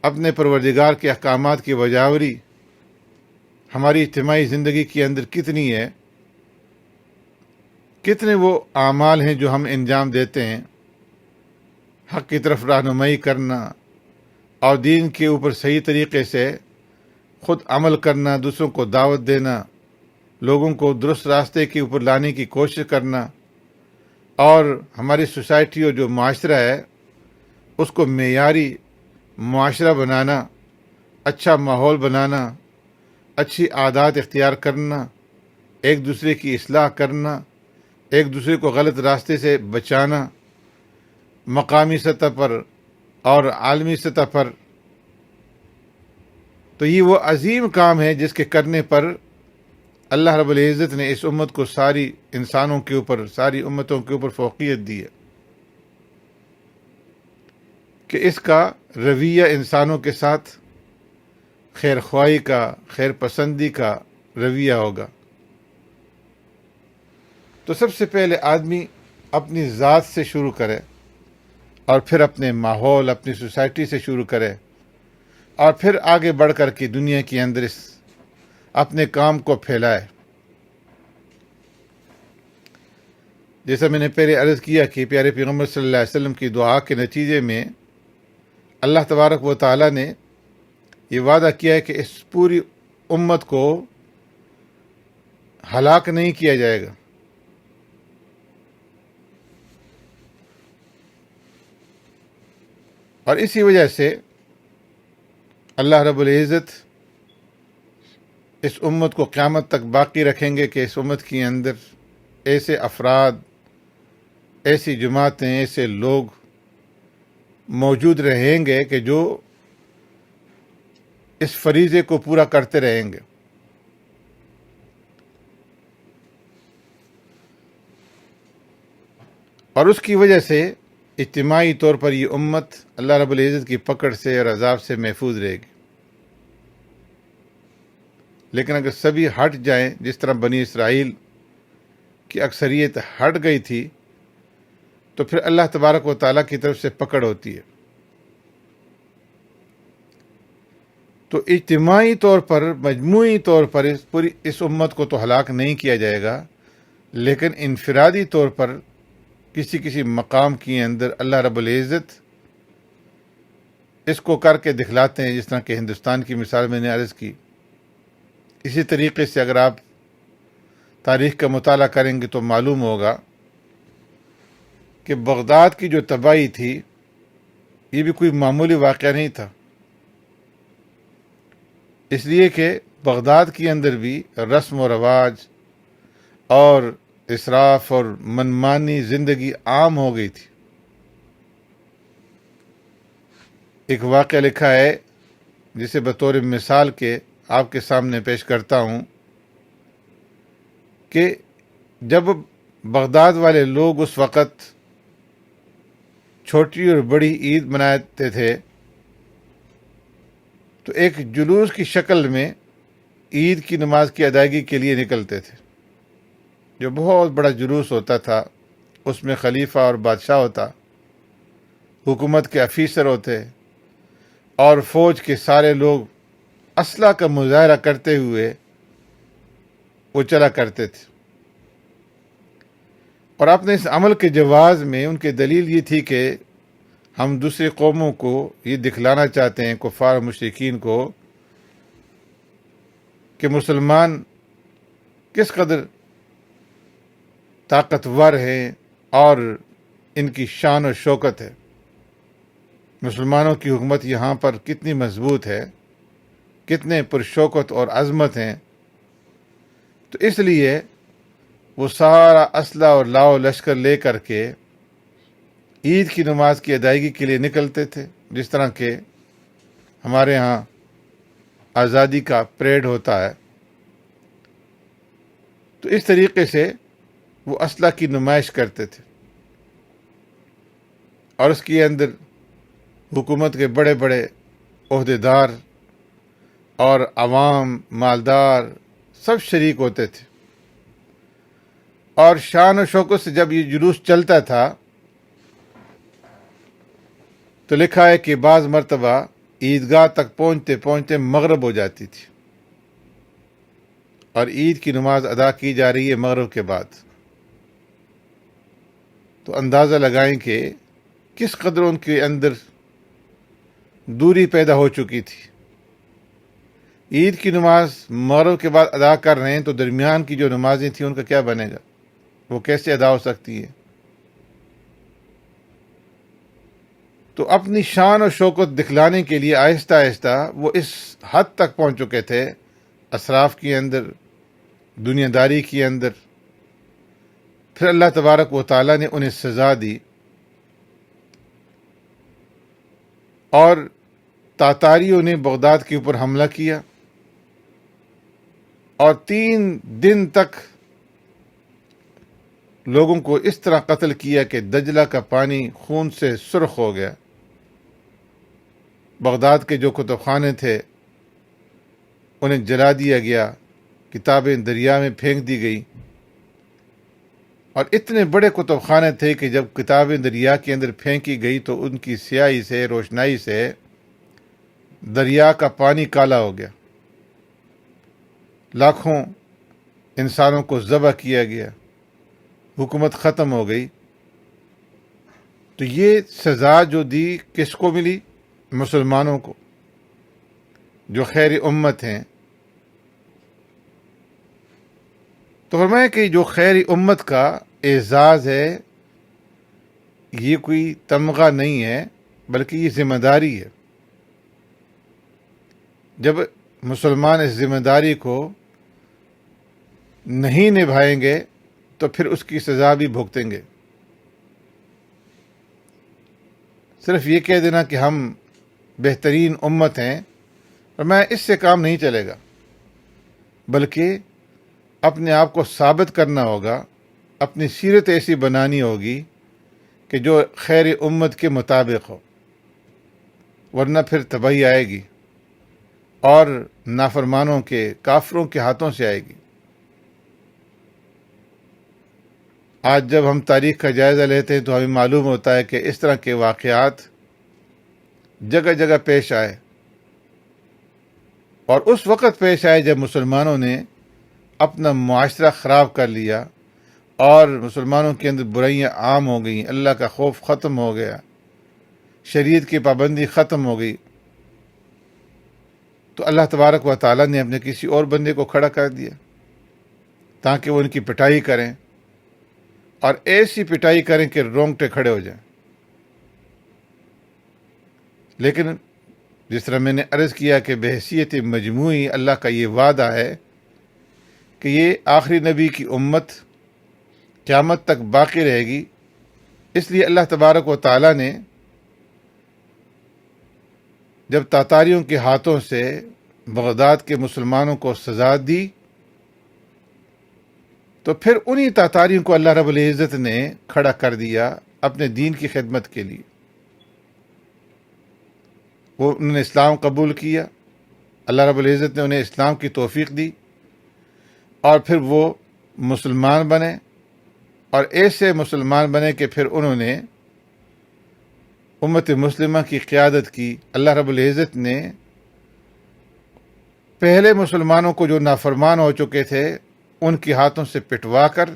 اپنے پروردگار کے احکامات کی بجاوری ہماری اجتماعی زندگی کے اندر کتنی ہے، کتنے وہ اعمال ہیں جو ہم انجام دیتے ہیں، حق کی طرف رہنمائی کرنا اور دین کے اوپر صحیح طریقے سے خود عمل کرنا، دوسروں کو دعوت دینا، لوگوں کو درست راستے کے اوپر لانے کی کوشش کرنا، اور ہماری سوسائٹی اور جو معاشرہ ہے اس کو معیاری معاشرہ بنانا، اچھا ماحول بنانا، اچھی عادات اختیار کرنا، ایک دوسرے کی اصلاح کرنا، ایک دوسرے کو غلط راستے سے بچانا، مقامی سطح پر اور عالمی سطح پر. تو یہ وہ عظیم کام ہے جس کے کرنے پر اللہ رب العزت نے اس امت کو ساری انسانوں کے اوپر، ساری امتوں کے اوپر فوقیت دی ہے کہ اس کا رویہ انسانوں کے ساتھ خیر خواہی کا، خیر پسندی کا رویہ ہوگا. تو سب سے پہلے آدمی اپنی ذات سے شروع کرے، اور پھر اپنے ماحول، اپنی سوسائٹی سے شروع کرے، اور پھر آگے بڑھ کر کے دنیا کے اندر اس اپنے کام کو پھیلائے. جیسا میں نے پہلے عرض کیا کہ پیارے پیغمبر صلی اللہ علیہ وسلم کی دعا کے نتیجے میں اللہ تبارک و تعالیٰ نے یہ وعدہ کیا ہے کہ اس پوری امت کو ہلاک نہیں کیا جائے گا. اور اسی وجہ سے اللہ رب العزت اس امت کو قیامت تک باقی رکھیں گے کہ اس امت کے اندر ایسے افراد، ایسی جماعتیں، ایسے لوگ موجود رہیں گے کہ جو اس فریضے کو پورا کرتے رہیں گے. اور اس کی وجہ سے اجتماعی طور پر یہ امت اللہ رب العزت کی پکڑ سے اور عذاب سے محفوظ رہے گی. لیکن اگر سبھی ہٹ جائیں، جس طرح بنی اسرائیل کی اکثریت ہٹ گئی تھی، تو پھر اللہ تبارک و تعالیٰ کی طرف سے پکڑ ہوتی ہے. تو اجتماعی طور پر، مجموعی طور پر اس امت کو تو ہلاک نہیں کیا جائے گا، لیکن انفرادی طور پر کسی مقام کے اندر اللہ رب العزت اس کو کر کے دکھلاتے ہیں، جس طرح کہ ہندوستان کی مثال میں نے عرض کی. اسی طریقے سے اگر آپ تاریخ کا مطالعہ کریں گے تو معلوم ہوگا کہ بغداد کی جو تباہی تھی یہ بھی کوئی معمولی واقعہ نہیں تھا، اس لیے کہ بغداد کے اندر بھی رسم و رواج اور اسراف اور منمانی زندگی عام ہو گئی تھی. ایک واقعہ لکھا ہے جسے بطور مثال کے آپ کے سامنے پیش کرتا ہوں کہ جب بغداد والے لوگ اس وقت چھوٹی اور بڑی عید مناتے تھے تو ایک جلوس کی شکل میں عید کی نماز کی ادائیگی کے لیے نکلتے تھے، جو بہت بڑا جلوس ہوتا تھا. اس میں خلیفہ اور بادشاہ ہوتا، حکومت کے افیسر ہوتے، اور فوج کے سارے لوگ اسلحہ کا مظاہرہ کرتے ہوئے وہ چلا کرتے تھے. اور اپنے اس عمل کے جواز میں ان کی دلیل یہ تھی کہ ہم دوسری قوموں کو یہ دکھلانا چاہتے ہیں، کفار و مشرکین کو، کہ مسلمان کس قدر طاقتور ہیں اور ان کی شان و شوکت ہے، مسلمانوں کی حکومت یہاں پر کتنی مضبوط ہے، کتنے پرشوکت اور عظمت ہیں. تو اس لیے وہ سارا اسلحہ اور لاؤ لشکر لے کر کے عید کی نماز کی ادائیگی کے لیے نکلتے تھے، جس طرح کہ ہمارے ہاں آزادی کا پریڈ ہوتا ہے. تو اس طریقے سے وہ اسلحہ کی نمائش کرتے تھے، اور اس کے اندر حکومت کے بڑے بڑے عہدیدار اور عوام، مالدار سب شریک ہوتے تھے. اور شان و شوکت سے جب یہ جلوس چلتا تھا تو لکھا ہے کہ بعض مرتبہ عیدگاہ تک پہنچتے پہنچتے مغرب ہو جاتی تھی، اور عید کی نماز ادا کی جا رہی ہے مغرب کے بعد۔ تو اندازہ لگائیں کہ کس قدر ان کے اندر دوری پیدا ہو چکی تھی۔ عید کی نماز مغرب کے بعد ادا کر رہے ہیں تو درمیان کی جو نمازیں تھیں ان کا کیا بنے گا، وہ کیسے ادا ہو سکتی ہیں؟ تو اپنی شان و شوکت دکھلانے کے لیے آہستہ آہستہ وہ اس حد تک پہنچ چکے تھے، اسراف کے اندر، دنیا داری کے اندر۔ پھر اللہ تبارک و تعالیٰ نے انہیں سزا دی، اور تاتاریوں نے بغداد کے اوپر حملہ کیا، اور 3 دن تک لوگوں کو اس طرح قتل کیا کہ دجلہ کا پانی خون سے سرخ ہو گیا۔ بغداد کے جو کتب خانے تھے انہیں جلا دیا گیا، کتابیں دریا میں پھینک دی گئی، اور اتنے بڑے کتب خانے تھے کہ جب کتابیں دریا کے اندر پھینکی گئی تو ان کی سیاہی سے، روشنائی سے دریا کا پانی کالا ہو گیا، لاکھوں انسانوں کو ذبح کیا گیا، حکومت ختم ہو گئی۔ تو یہ سزا جو دی کس کو ملی؟ مسلمانوں کو، جو خیر امت ہیں۔ تو فرمایا کہ جو خیر امت کا اعزاز ہے یہ کوئی تمغہ نہیں ہے، بلکہ یہ ذمہ داری ہے۔ جب مسلمان اس ذمہ داری کو نہیں نبھائیں گے تو پھر اس کی سزا بھی بھگتیں گے۔ صرف یہ کہہ دینا کہ ہم بہترین امت ہیں، اور میں اس سے کام نہیں چلے گا، بلکہ اپنے آپ کو ثابت کرنا ہوگا، اپنی سیرت ایسی بنانی ہوگی کہ جو خیر امت کے مطابق ہو، ورنہ پھر تباہی آئے گی اور نافرمانوں کے، کافروں کے ہاتھوں سے آئے گی۔ آج جب ہم تاریخ کا جائزہ لیتے ہیں تو ہمیں معلوم ہوتا ہے کہ اس طرح کے واقعات جگہ جگہ پیش آئے، اور اس وقت پیش آئے جب مسلمانوں نے اپنا معاشرہ خراب کر لیا اور مسلمانوں کے اندر برائیاں عام ہو گئیں، اللہ کا خوف ختم ہو گیا، شریعت کی پابندی ختم ہو گئی۔ تو اللہ تبارک و تعالیٰ نے اپنے کسی اور بندے کو کھڑا کر دیا تاکہ وہ ان کی پٹائی کریں، اور ایسی پٹائی کریں کہ رونگٹے کھڑے ہو جائیں۔ لیکن جس طرح میں نے عرض کیا کہ بحیثیت مجموعی اللہ کا یہ وعدہ ہے کہ یہ آخری نبی کی امت قیامت تک باقی رہے گی، اس لیے اللہ تبارک و تعالیٰ نے جب تاتاریوں کے ہاتھوں سے بغداد کے مسلمانوں کو سزا دی تو پھر انہی تاتاریوں کو اللہ رب العزت نے کھڑا کر دیا اپنے دین کی خدمت کے لیے۔ انہوں نے اسلام قبول کیا، اللہ رب العزت نے انہیں اسلام کی توفیق دی، اور پھر وہ مسلمان بنے، اور ایسے مسلمان بنے کہ پھر انہوں نے امت مسلمہ کی قیادت کی۔ اللہ رب العزت نے پہلے مسلمانوں کو جو نافرمان ہو چکے تھے ان کے ہاتھوں سے پٹوا کر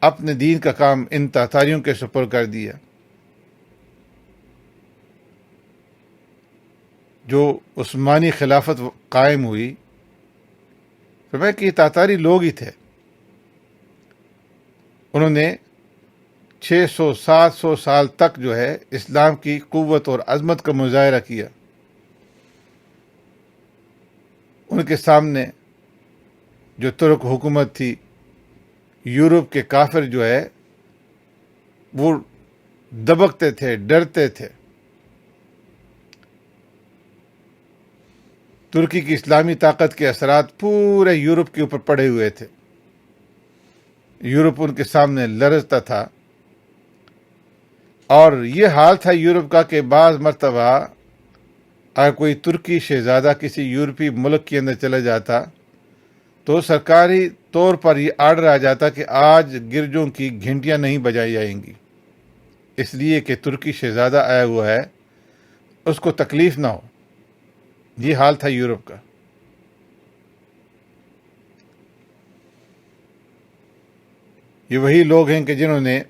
اپنے دین کا کام ان تاتاریوں کے سپرد کر دیا۔ جو عثمانی خلافت قائم ہوئی، فرمایا کہ یہ تاتاری لوگ ہی تھے، انہوں نے 600-700 سال تک جو ہے اسلام کی قوت اور عظمت کا مظاہرہ کیا۔ ان کے سامنے جو ترک حکومت تھی، یورپ کے کافر جو ہے وہ دبکتے تھے، ڈرتے تھے۔ ترکی کی اسلامی طاقت کے اثرات پورے یورپ کے اوپر پڑے ہوئے تھے، یورپ ان کے سامنے لرزتا تھا، اور یہ حال تھا یورپ کا کہ بعض مرتبہ اگر کوئی ترکی شہزادہ کسی یورپی ملک کے اندر چلا جاتا تو سرکاری طور پر یہ آرڈر آ جاتا کہ آج گرجوں کی گھنٹیاں نہیں بجائی جائیں گی، اس لیے کہ ترکی شہزادہ آیا ہوا ہے، اس کو تکلیف نہ ہو۔ یہ حال تھا یورپ کا۔ یہ وہی لوگ ہیں کہ جنہوں نے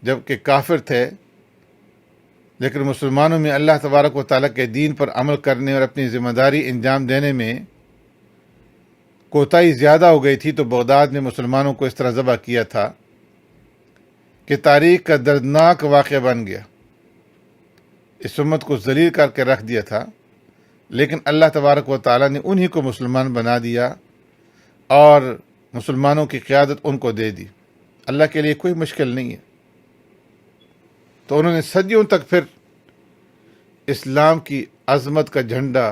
جب کہ کافر تھے لیکن مسلمانوں میں اللہ تبارک و تعالیٰ کے دین پر عمل کرنے اور اپنی ذمہ داری انجام دینے میں کوتاہی زیادہ ہو گئی تھی، تو بغداد میں مسلمانوں کو اس طرح ذبح کیا تھا کہ تاریخ کا دردناک واقعہ بن گیا۔ اس امت کو ذلیل کر کے رکھ دیا تھا، لیکن اللہ تبارک و تعالیٰ نے انہی کو مسلمان بنا دیا اور مسلمانوں کی قیادت ان کو دے دی۔ اللہ کے لیے کوئی مشکل نہیں ہے۔ تو انہوں نے صدیوں تک پھر اسلام کی عظمت کا جھنڈا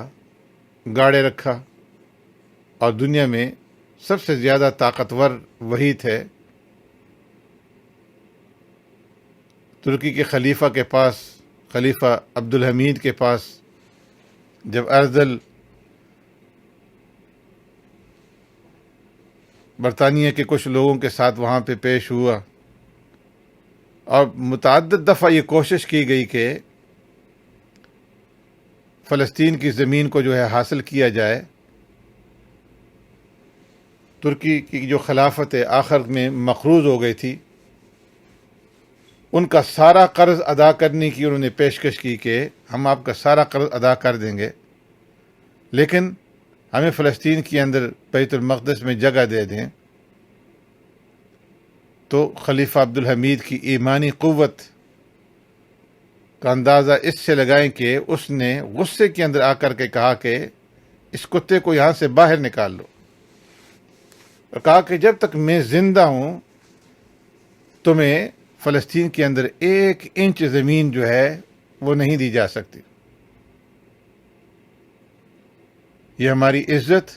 گاڑے رکھا، اور دنیا میں سب سے زیادہ طاقتور وہی تھے۔ ترکی کے خلیفہ کے پاس، خلیفہ عبدالحمید کے پاس جب ارذل برطانیہ کے کچھ لوگوں کے ساتھ وہاں پہ پیش ہوا، اور متعدد دفعہ یہ کوشش کی گئی کہ فلسطین کی زمین کو جو ہے حاصل کیا جائے، ترکی کی جو خلافت آخر میں مقروض ہو گئی تھی، ان کا سارا قرض ادا کرنے کی انہوں نے پیشکش کی کہ ہم آپ کا سارا قرض ادا کر دیں گے، لیکن ہمیں فلسطین کے اندر بیت المقدس میں جگہ دے دیں۔ تو خلیفہ عبدالحمید کی ایمانی قوت کا اندازہ اس سے لگائیں کہ اس نے غصے کے اندر آ کر کے کہا کہ اس کتے کو یہاں سے باہر نکال لو، اور کہا کہ جب تک میں زندہ ہوں تمہیں فلسطین کے اندر 1 انچ زمین جو ہے وہ نہیں دی جا سکتی۔ یہ ہماری عزت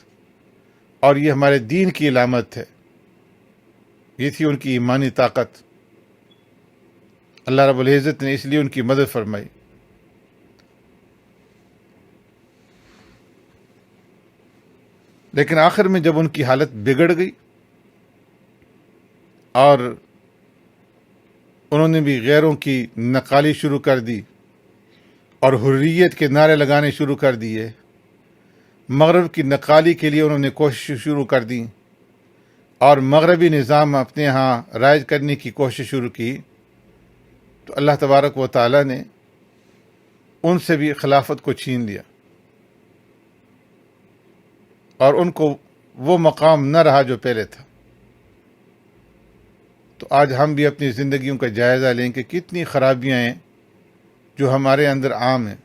اور یہ ہمارے دین کی علامت ہے۔ یہ تھی ان کی ایمانی طاقت۔ اللہ رب العزت نے اس لیے ان کی مدد فرمائی۔ لیکن آخر میں جب ان کی حالت بگڑ گئی اور انہوں نے بھی غیروں کی نقالی شروع کر دی اور حریت کے نعرے لگانے شروع کر دیے، مغرب کی نقالی کے لیے انہوں نے کوشش شروع کر دی اور مغربی نظام اپنے ہاں رائج کرنے کی کوشش شروع کی، تو اللہ تبارک و تعالیٰ نے ان سے بھی خلافت کو چھین لیا، اور ان کو وہ مقام نہ رہا جو پہلے تھا۔ تو آج ہم بھی اپنی زندگیوں کا جائزہ لیں کہ کتنی خرابیاں ہیں جو ہمارے اندر عام ہیں،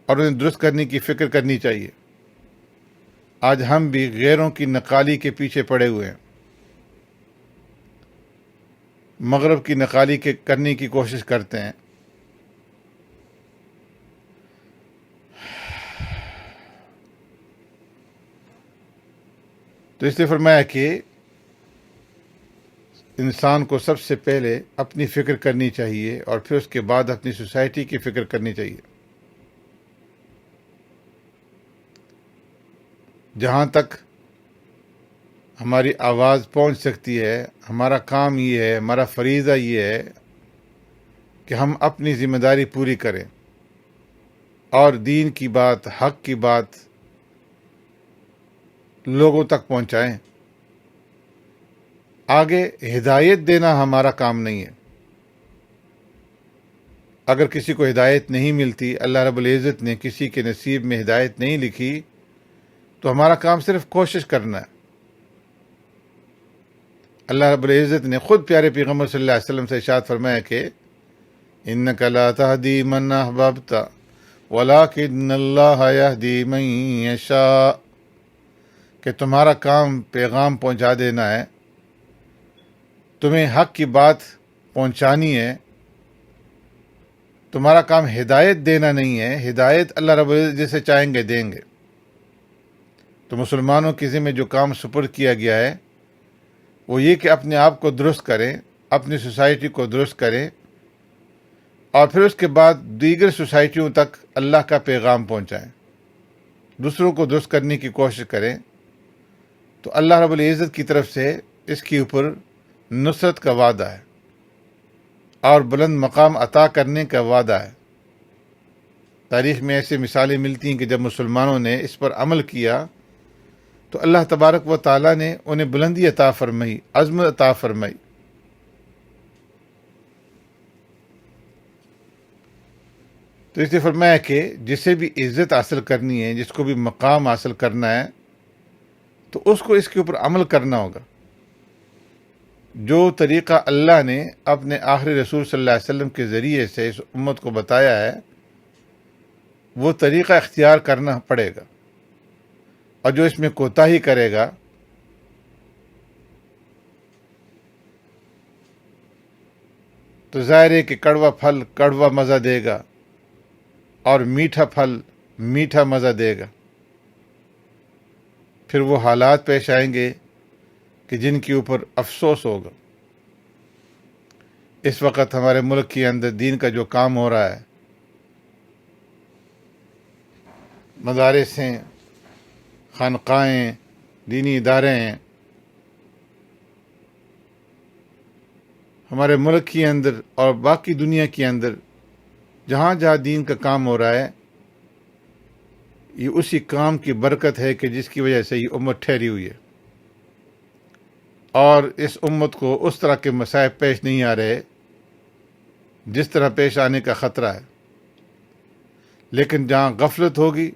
اور انہیں درست کرنے کی فکر کرنی چاہیے۔ آج ہم بھی غیروں کی نقالی کے پیچھے پڑے ہوئے ہیں، مغرب کی نقالی کے کرنے کی کوشش کرتے ہیں۔ تو اس لیے فرمایا کہ انسان کو سب سے پہلے اپنی فکر کرنی چاہیے اور پھر اس کے بعد اپنی سوسائٹی کی فکر کرنی چاہیے۔ جہاں تک ہماری آواز پہنچ سکتی ہے، ہمارا کام یہ ہے، ہمارا فریضہ یہ ہے کہ ہم اپنی ذمہ داری پوری کریں اور دین کی بات، حق کی بات لوگوں تک پہنچائیں۔ آگے ہدایت دینا ہمارا کام نہیں ہے۔ اگر کسی کو ہدایت نہیں ملتی، اللہ رب العزت نے کسی کے نصیب میں ہدایت نہیں لکھی، تو ہمارا کام صرف کوشش کرنا ہے۔ اللہ رب العزت نے خود پیارے پیغمبر صلی اللہ علیہ وسلم سے ارشاد فرمایا کہ اِنَّكَ لَا تَهْدِي مَنْ أَحْبَبْتَ وَلَكِنَّ اللَّهَ يَهْدِي مَن يَشَاءُ، کہ تمہارا کام پیغام پہنچا دینا ہے، تمہیں حق کی بات پہنچانی ہے، تمہارا کام ہدایت دینا نہیں ہے۔ ہدایت اللہ رب العزت جسے چاہیں گے دیں گے۔ تو مسلمانوں کے ذمہ جو کام سپرد کیا گیا ہے وہ یہ کہ اپنے آپ کو درست کریں، اپنی سوسائٹی کو درست کریں، اور پھر اس کے بعد دیگر سوسائٹیوں تک اللہ کا پیغام پہنچائیں، دوسروں کو درست کرنے کی کوشش کریں۔ تو اللہ رب العزت کی طرف سے اس کے اوپر نصرت کا وعدہ ہے، اور بلند مقام عطا کرنے کا وعدہ ہے۔ تاریخ میں ایسے مثالیں ملتی ہیں کہ جب مسلمانوں نے اس پر عمل کیا تو اللہ تبارک و تعالیٰ نے انہیں بلندی عطا فرمائی، عزم عطا فرمائی۔ تو اس نے فرمایا کہ جسے بھی عزت حاصل کرنی ہے، جس کو بھی مقام حاصل کرنا ہے، تو اس کو اس کے اوپر عمل کرنا ہوگا۔ جو طریقہ اللہ نے اپنے آخری رسول صلی اللہ علیہ وسلم کے ذریعے سے اس امت کو بتایا ہے، وہ طریقہ اختیار کرنا پڑے گا، اور جو اس میں کوتاہی کرے گا تو ظاہر ہے کہ کڑوا پھل کڑوا مزہ دے گا اور میٹھا پھل میٹھا مزہ دے گا۔ پھر وہ حالات پیش آئیں گے کہ جن کے اوپر افسوس ہوگا۔ اس وقت ہمارے ملک کے اندر دین کا جو کام ہو رہا ہے، مدارس ہیں، خانقاہیں، دینی ادارے ہیں، ہمارے ملک کے اندر اور باقی دنیا کے اندر جہاں جہاں دین کا کام ہو رہا ہے، یہ اسی کام کی برکت ہے کہ جس کی وجہ سے یہ امت ٹھہری ہوئی ہے، اور اس امت کو اس طرح کے مصائب پیش نہیں آ رہے جس طرح پیش آنے کا خطرہ ہے۔ لیکن جہاں غفلت ہوگی،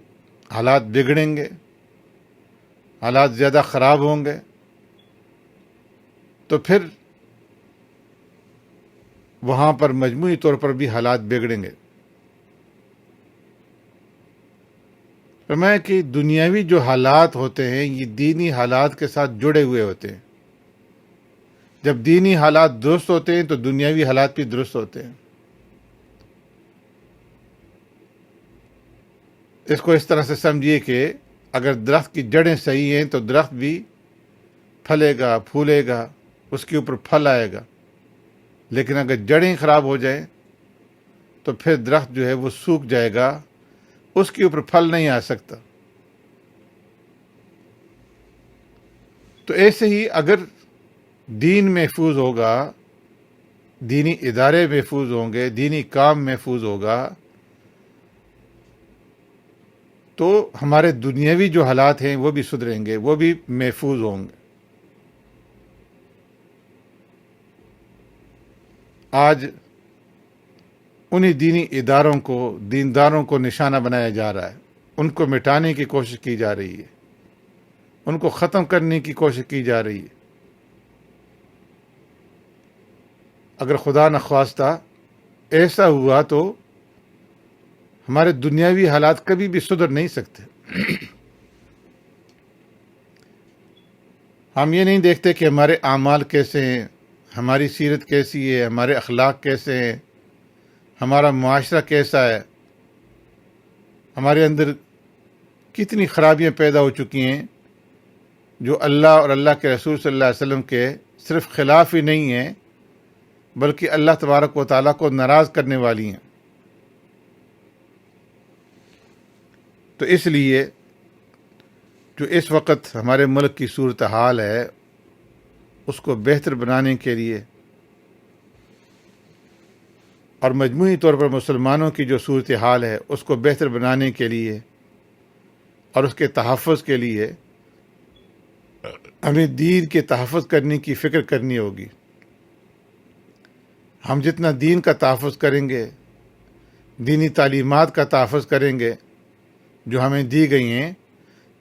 حالات بگڑیں گے، حالات زیادہ خراب ہوں گے، تو پھر وہاں پر مجموعی طور پر بھی حالات بگڑیں گے۔ فرمایا کہ دنیاوی جو حالات ہوتے ہیں یہ دینی حالات کے ساتھ جڑے ہوئے ہوتے ہیں۔ جب دینی حالات درست ہوتے ہیں تو دنیاوی حالات بھی درست ہوتے ہیں۔ اس کو اس طرح سے سمجھیے کہ اگر درخت کی جڑیں صحیح ہیں تو درخت بھی پھلے گا، پھولے گا، اس کے اوپر پھل آئے گا۔ لیکن اگر جڑیں خراب ہو جائیں تو پھر درخت جو ہے وہ سوکھ جائے گا، اس کے اوپر پھل نہیں آ سکتا۔ تو ایسے ہی اگر دین محفوظ ہوگا، دینی ادارے محفوظ ہوں گے، دینی کام محفوظ ہوگا، تو ہمارے دنیاوی جو حالات ہیں وہ بھی سدھریں گے، وہ بھی محفوظ ہوں گے۔ آج انہی دینی اداروں کو، دینداروں کو نشانہ بنایا جا رہا ہے، ان کو مٹانے کی کوشش کی جا رہی ہے، ان کو ختم کرنے کی کوشش کی جا رہی ہے۔ اگر خدا نخواستہ ایسا ہوا تو ہمارے دنیاوی حالات کبھی بھی سدھر نہیں سکتے۔ ہم یہ نہیں دیکھتے کہ ہمارے اعمال کیسے ہیں، ہماری سیرت کیسی ہے، ہمارے اخلاق کیسے ہیں، ہمارا معاشرہ کیسا ہے، ہمارے اندر کتنی خرابیاں پیدا ہو چکی ہیں جو اللہ اور اللہ کے رسول صلی اللہ علیہ وسلم کے صرف خلاف ہی نہیں ہیں بلکہ اللہ تبارک و تعالیٰ کو ناراض کرنے والی ہیں۔ تو اس لیے جو اس وقت ہمارے ملک کی صورتحال ہے اس کو بہتر بنانے کے لیے اور مجموعی طور پر مسلمانوں کی جو صورتحال ہے اس کو بہتر بنانے کے لیے اور اس کے تحفظ کے لیے ہمیں دین کے تحفظ کرنے کی فکر کرنی ہوگی۔ ہم جتنا دین کا تحفظ کریں گے، دینی تعلیمات کا تحفظ کریں گے جو ہمیں دی گئی ہیں،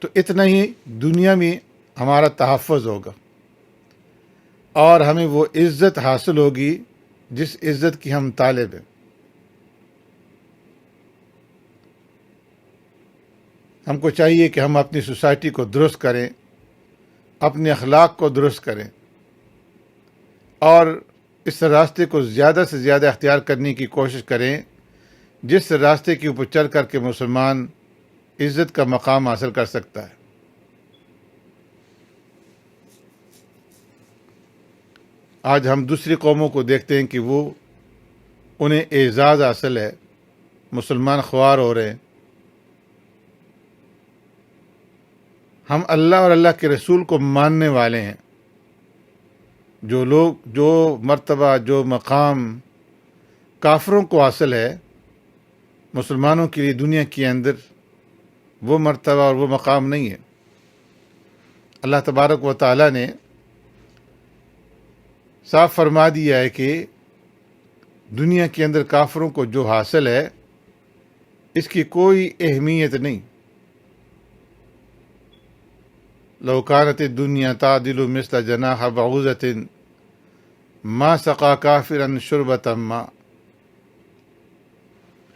تو اتنا ہی دنیا میں ہمارا تحفظ ہوگا اور ہمیں وہ عزت حاصل ہوگی جس عزت کی ہم طالب ہیں۔ ہم کو چاہیے کہ ہم اپنی سوسائٹی کو درست کریں، اپنے اخلاق کو درست کریں اور اس راستے کو زیادہ سے زیادہ اختیار کرنے کی کوشش کریں جس راستے کے اوپر چل کر کے مسلمان عزت کا مقام حاصل کر سکتا ہے۔ آج ہم دوسری قوموں کو دیکھتے ہیں کہ وہ انہیں اعزاز حاصل ہے، مسلمان خوار ہو رہے ہیں۔ ہم اللہ اور اللہ کے رسول کو ماننے والے ہیں، جو لوگ جو مرتبہ جو مقام کافروں کو حاصل ہے، مسلمانوں کے لیے دنیا کے اندر وہ مرتبہ اور وہ مقام نہیں ہے۔ اللہ تبارک و تعالیٰ نے صاف فرما دیا ہے کہ دنیا کے اندر کافروں کو جو حاصل ہے اس کی کوئی اہمیت نہیں۔ لو کانت الدنیا تعدل مثل جناح بعوضۃ ما سقا کافرا شربۃ ماء،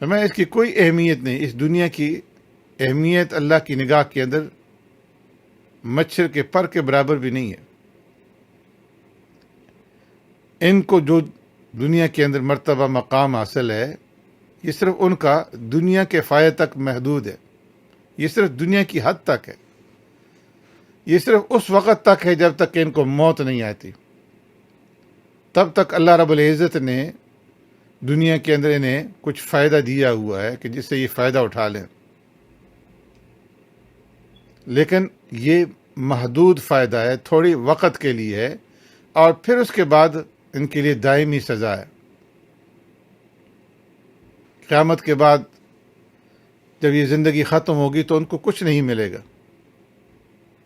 ہمیں اس کی کوئی اہمیت نہیں۔ اس دنیا کی اہمیت اللہ کی نگاہ کے اندر مچھر کے پر کے برابر بھی نہیں ہے۔ ان کو جو دنیا کے اندر مرتبہ مقام حاصل ہے یہ صرف ان کا دنیا کے فائدے تک محدود ہے، یہ صرف دنیا کی حد تک ہے، یہ صرف اس وقت تک ہے جب تک کہ ان کو موت نہیں آتی، تب تک اللہ رب العزت نے دنیا کے اندر انہیں کچھ فائدہ دیا ہوا ہے کہ جس سے یہ فائدہ اٹھا لیں، لیکن یہ محدود فائدہ ہے، تھوڑی وقت کے لیے ہے، اور پھر اس کے بعد ان کے لیے دائمی سزا ہے۔ قیامت کے بعد جب یہ زندگی ختم ہوگی تو ان کو کچھ نہیں ملے گا۔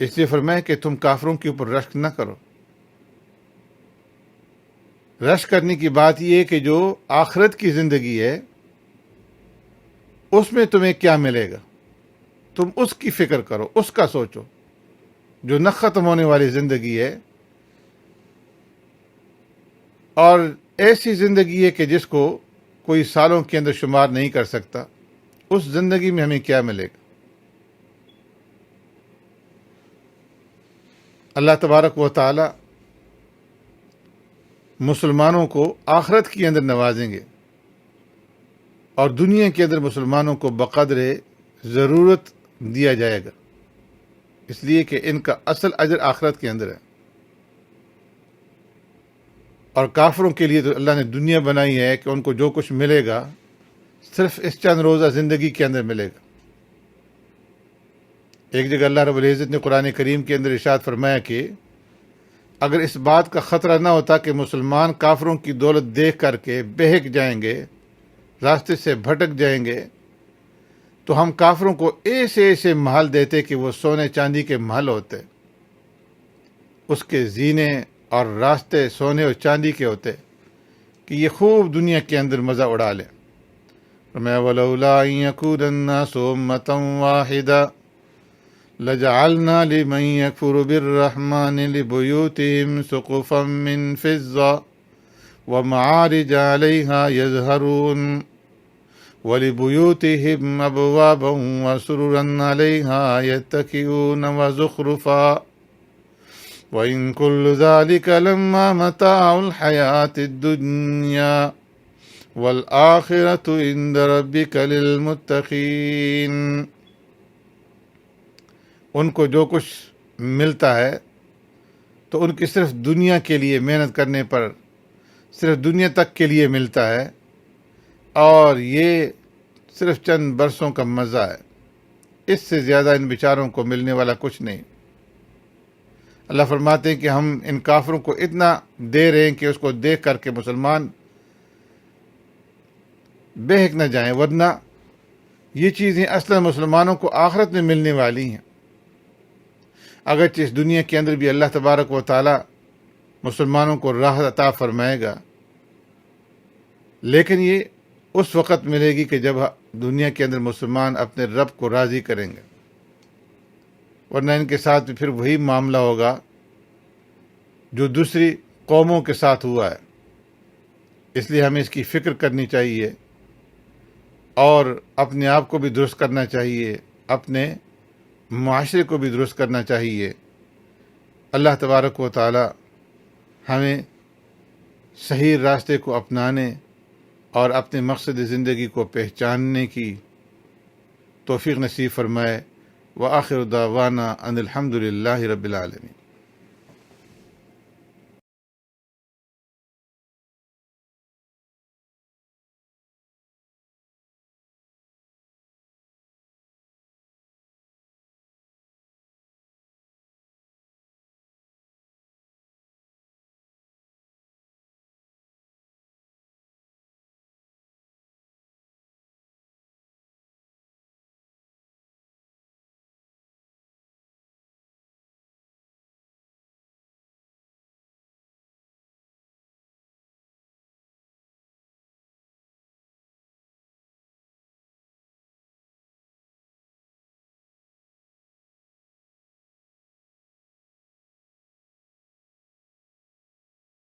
اس لیے فرمایا کہ تم کافروں کے اوپر رشک نہ کرو۔ رشک کرنے کی بات یہ ہے کہ جو آخرت کی زندگی ہے اس میں تمہیں کیا ملے گا، تم اس کی فکر کرو، اس کا سوچو۔ جو نہ ختم ہونے والی زندگی ہے اور ایسی زندگی ہے کہ جس کو کوئی سالوں کے اندر شمار نہیں کر سکتا، اس زندگی میں ہمیں کیا ملے گا؟ اللہ تبارک و تعالی مسلمانوں کو آخرت کے اندر نوازیں گے اور دنیا کے اندر مسلمانوں کو بقدر ضرورت دیا جائے گا، اس لیے کہ ان کا اصل اجر آخرت کے اندر ہے۔ اور کافروں کے لیے تو اللہ نے دنیا بنائی ہے کہ ان کو جو کچھ ملے گا صرف اس چند روزہ زندگی کے اندر ملے گا۔ ایک جگہ اللہ رب العزت نے قرآن کریم کے اندر ارشاد فرمایا کہ اگر اس بات کا خطرہ نہ ہوتا کہ مسلمان کافروں کی دولت دیکھ کر کے بہک جائیں گے، راستے سے بھٹک جائیں گے، تو ہم کافروں کو ایسے ایسے محل دیتے کہ وہ سونے چاندی کے محل ہوتے، اس کے زینے اور راستے سونے اور چاندی کے ہوتے کہ یہ خوب دنیا کے اندر مزہ اڑا لیں۔ فرمایا وَلَوْلَا أَن يَكُونَ النَّاسُ أُمَّةً وَاحِدَةً لَجَعَلْنَا لِمَن يَكْفُرُ بِالرَّحْمَنِ لِبُيُوتِهِمْ سُقُفًا مِّن فِضَّةٍ وَمَعَارِجَ عَلَيْهَا يَظْهَرُونَ وَلِبُيُوتِهِمْ أَبْوَابًا وَسُرُرًا عَلَيْهَا يَتَّكِئُونَ وَزُخْرُفًا وَإِن كُلُّ ذَلِكَ لَمَّا مَتَاعُ الْحَيَاةِ الدُّنْيَا وَالْآخِرَةُ عِندَ رَبِّكَ لِلْمُتَّقِينَ۔ ان کو جو کچھ ملتا ہے تو ان کی صرف دنیا کے لیے محنت کرنے پر صرف دنیا تک کے لیے ملتا ہے، اور یہ صرف چند برسوں کا مزہ ہے، اس سے زیادہ ان بیچاروں کو ملنے والا کچھ نہیں۔ اللہ فرماتے ہیں کہ ہم ان کافروں کو اتنا دے رہے ہیں کہ اس کو دیکھ کر کے مسلمان بہک نہ جائیں، ورنہ یہ چیزیں اصلا مسلمانوں کو آخرت میں ملنے والی ہیں۔ اگرچہ اس دنیا کے اندر بھی اللہ تبارک و تعالی مسلمانوں کو راحت عطا فرمائے گا، لیکن یہ اس وقت ملے گی کہ جب دنیا کے اندر مسلمان اپنے رب کو راضی کریں گے، ورنہ ان کے ساتھ بھی پھر وہی معاملہ ہوگا جو دوسری قوموں کے ساتھ ہوا ہے۔ اس لیے ہمیں اس کی فکر کرنی چاہیے اور اپنے آپ کو بھی درست کرنا چاہیے، اپنے معاشرے کو بھی درست کرنا چاہیے۔ اللہ تبارک و تعالی ہمیں صحیح راستے کو اپنانے اور اپنے مقصد زندگی کو پہچاننے کی توفیق نصیب فرمائے۔ وآخر دعوانا ان الحمد للہ رب العالمین۔